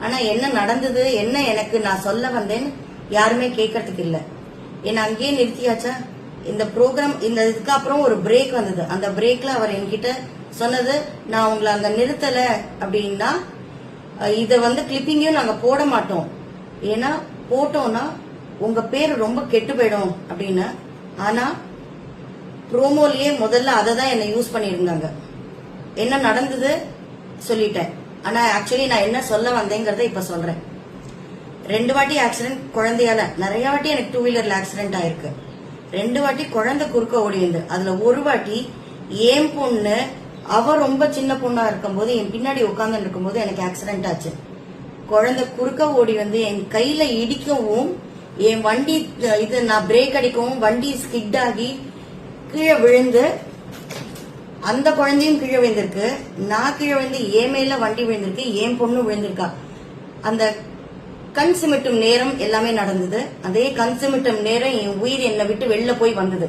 ஆனா என்ன நடந்தது, என்ன எனக்கு நான் சொல்ல வந்தேன்னு யாருமே கேட்கறதுக்கு இல்ல. என்ன அங்கேயே நிறுத்தியாச்சா? இந்த ப்ரோக்ராம் இந்த இதுக்கு அப்புறம் ஒரு பிரேக் வந்தது. அந்த பிரேக்ல அவர் என்கிட்ட சொன்னது, நான் உங்களை அங்க நிறுத்தல அப்படின்னா இத கிளிப்பிங்கையும் நாங்க போட மாட்டோம், ஏன்னா போட்டோம்னா உங்க பேர் ரொம்ப கெட்டு போயிடும் அப்படின்னு. ஆனா ப்ரோமோலயே முதல்ல அதை தான் என்ன யூஸ் பண்ணிருந்தாங்க. என்ன நடந்தது சொல்லிட்டேன். ஆனா ஆக்சுவலி நான் என்ன சொல்ல வந்தேங்கிறத இப்ப சொல்றேன். 2 வாட்டி ஆக்சிடென்ட் குழந்தையால, நிறைய வாட்டி எனக்கு 2 வீலர்ல ஆக்சிடென்ட் ஆயிருக்கு. 2 வாட்டி குழந்தை குறுக்க ஓடி வந்து, அதுல ஒரு வாட்டி என் பொண்ணு அவ ரொம்ப சின்ன பொண்ணா இருக்கும்போது என் பின்னாடி உட்கார்ந்து இருக்கும்போது எனக்கு ஆக்சிடென்ட் ஆச்சு. குழந்தை குறுக்க ஓடி வந்து என் கையில இடிக்கவும், என் வண்டி இது நான் பிரேக் அடிக்கவும் வண்டி ஸ்கிட் ஆகி கீழே விழுந்து, அந்த குழந்தையும் கீழே விழுந்திருக்கு, நான் கீழே விழுந்து என் மேல வண்டி விழுந்திருக்கு, என் பொண்ணு விழுந்திருக்கா. அந்த கண் சிமிட்டும் நேரம் எல்லாமே நடந்தது. அதே கண் சிமிட்டும் நேரம் என் உயிர் என்னை விட்டு வெளில போய் வந்தது.